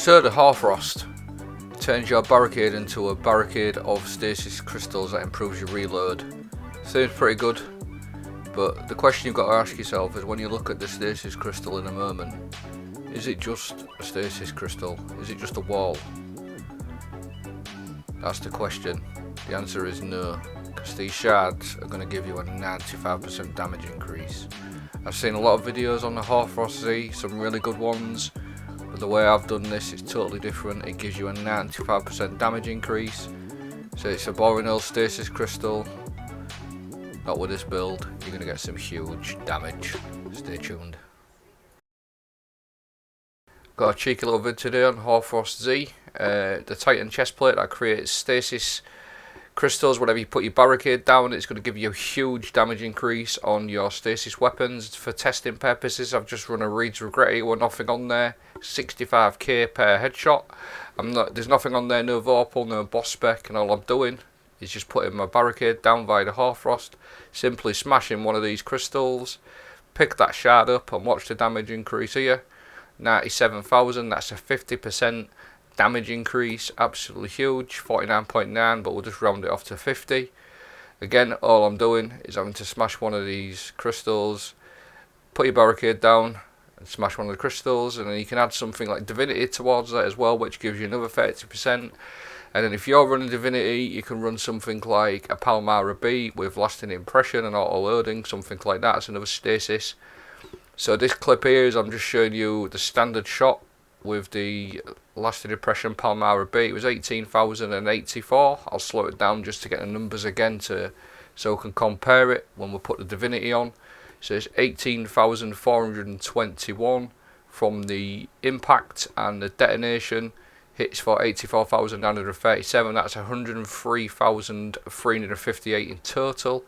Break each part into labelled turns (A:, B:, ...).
A: So the Hoarfrost turns your barricade into a barricade of stasis crystals that improves your reload. Seems pretty good, but the question you've got to ask yourself is, when you look at the stasis crystal in a moment, is it just a stasis crystal? Is it just a wall? That's the question. The answer is no, because these shards are going to give you a 95% damage increase. I've seen a lot of videos on the Hoarfrost Z, some really good ones, but the way I've done this is totally different. It gives you a 95% damage increase, so it's a boring old stasis crystal. Not with this build, you're going to get some huge damage. Stay tuned. Got a cheeky little vid today on Hoarfrost Z, the Titan chestplate that creates stasis crystals. Whenever you put your barricade down, it's going to give you a huge damage increase on your stasis weapons. For testing purposes, I've just run a Reed's Regretty with nothing on there, 65k per headshot. There's nothing on there, no Vorpal, no boss spec, and all I'm doing is just putting my barricade down via the Hoarfrost, simply smashing one of these crystals, pick that shard up and watch the damage increase here. 97,000, that's a 50% damage increase, absolutely huge. 49.9, but we'll just round it off to 50. Again, all I'm doing is having to smash one of these crystals, put your barricade down and smash one of the crystals, and then you can add something like Divinity towards that as well, which gives you another 30%. And then if you're running Divinity, you can run something like a Palmyra B with lasting impression and auto loading, something like that. It's another stasis. So this clip here is I'm just showing you the standard shot with the lasting impression Palmyra B. It was 18,084. I'll slow it down just to get the numbers again so we can compare it when we put the Divinity on. So it's 18,421 from the impact, and the detonation hits for 84,937. That's 103,358 in total.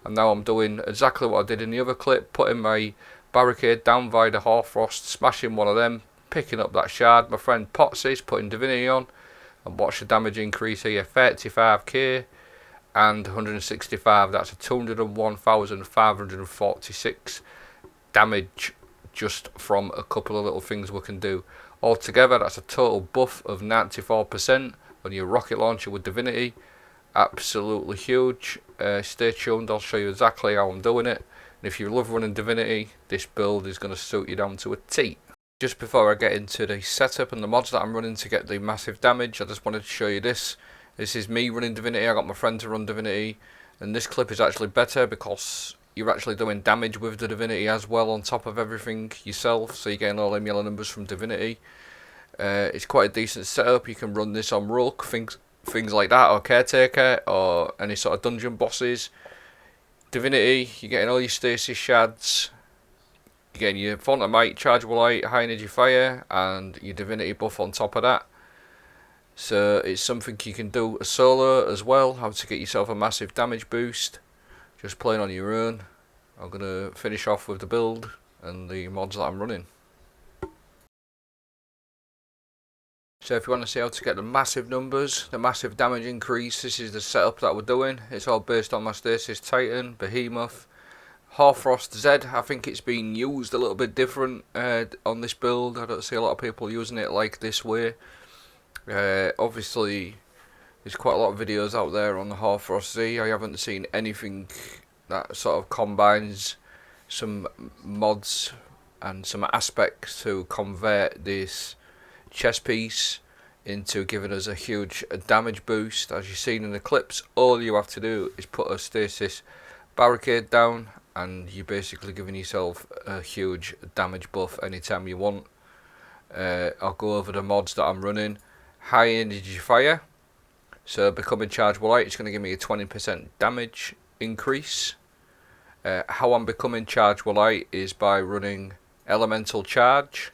A: And now I'm doing exactly what I did in the other clip, putting my barricade down via the Hoarfrost, smashing one of them, picking up that shard. My friend Potsy's putting Divinity on, and watch the damage increase here, 35k and 165. That's a 201,546 damage just from a couple of little things we can do. Altogether, that's a total buff of 94% on your rocket launcher with Divinity. Absolutely huge. Stay tuned, I'll show you exactly how I'm doing it. And if you love running Divinity, this build is going to suit you down to a T. Just before I get into the setup and the mods that I'm running to get the massive damage, I just wanted to show you this. This is me running Divinity. I got my friend to run Divinity, and this clip is actually better because you're actually doing damage with the Divinity as well on top of everything yourself, so you're getting all them yellow numbers from Divinity. It's quite a decent setup. You can run this on Rook, things like that, or Caretaker, or any sort of dungeon bosses. Divinity, you're getting all your stasis shards, you're getting your Fontamite, Chargeable Light, High Energy Fire, and your Divinity buff on top of that. So it's something you can do solo as well, how to get yourself a massive damage boost, just playing on your own. I'm going to finish off with the build and the mods that I'm running. So if you want to see how to get the massive numbers, the massive damage increase, this is the setup that we're doing. It's all based on my Stasis Titan, Behemoth, Hoarfrost Z. I think it's been used a little bit different on this build. I don't see a lot of people using it like this way. Obviously, there's quite a lot of videos out there on the Hoarfrost Z. I haven't seen anything that sort of combines some mods and some aspects to convert this chest piece into giving us a huge damage boost. As you've seen in the clips, all you have to do is put a stasis barricade down and you're basically giving yourself a huge damage buff anytime you want. I'll go over the mods that I'm running. High Energy Fire, so becoming Chargeable Light, it's going to give me a 20% damage increase. How I'm becoming Chargeable Light is by running Elemental Charge.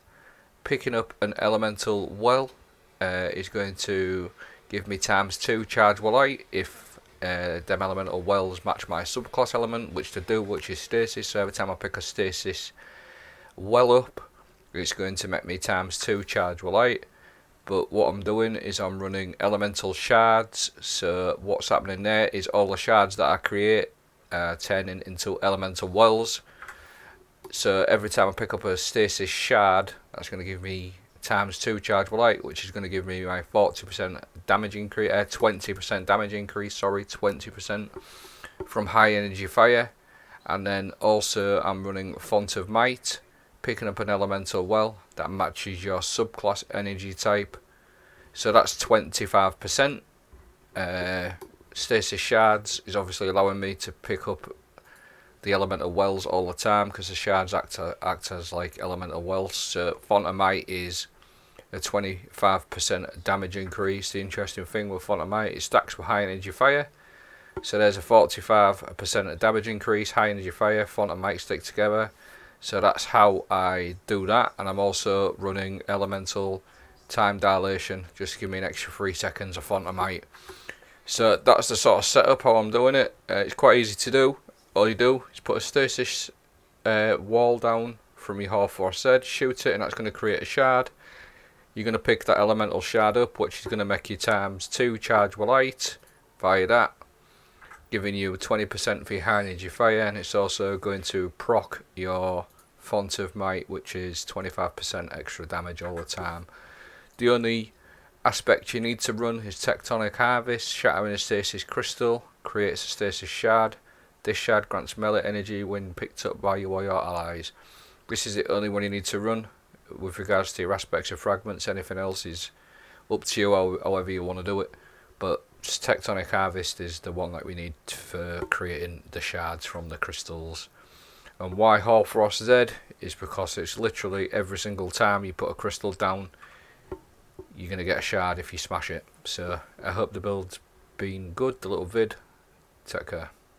A: Picking up an Elemental Well is going to give me ×2 Chargeable Light if them Elemental Wells match my subclass element, which is Stasis. So every time I pick a Stasis Well up, it's going to make me ×2 Chargeable Light. But what I'm doing is I'm running Elemental Shards. So what's happening there is all the shards that I create turning into Elemental Wells. So every time I pick up a stasis shard, that's going to give me times 2 chargeable light, which is going to give me my 40% damage increase, 20% damage increase, sorry, 20% from high energy fire. And then also I'm running Font of Might, picking up an elemental well that matches your subclass energy type. So that's 25%. Stasis Shards is obviously allowing me to pick up the elemental wells all the time, because the shards act as like elemental wells. So Font of Might is a 25% damage increase. The interesting thing with Font of Might, it stacks with high energy fire. So there's a 45% damage increase, high energy fire, Font of Might stick together. So that's how I do that. And I'm also running elemental time dilation, just to give me an extra 3 seconds of Font of Might. So that's the sort of setup how I'm doing it. It's quite easy to do. All you do is put a stasis wall down from your Hoarfrost Z, shoot it, and that's going to create a shard. You're going to pick that elemental shard up, which is going to make you times 2 chargeable light via that, giving you 20% for your high energy fire, and it's also going to proc your Font of Might, which is 25% extra damage all the time. The only aspect you need to run is Tectonic Harvest. Shattering a stasis crystal creates a stasis shard. This shard grants melee energy when picked up by you or your allies. This is the only one you need to run. With regards to your aspects of fragments, anything else is up to you, however you want to do it. But Tectonic Harvest is the one that we need for creating the shards from the crystals. And why Hoarfrost Z is because it's literally every single time you put a crystal down, you're going to get a shard if you smash it. So I hope the build's been good, the little vid. Take care.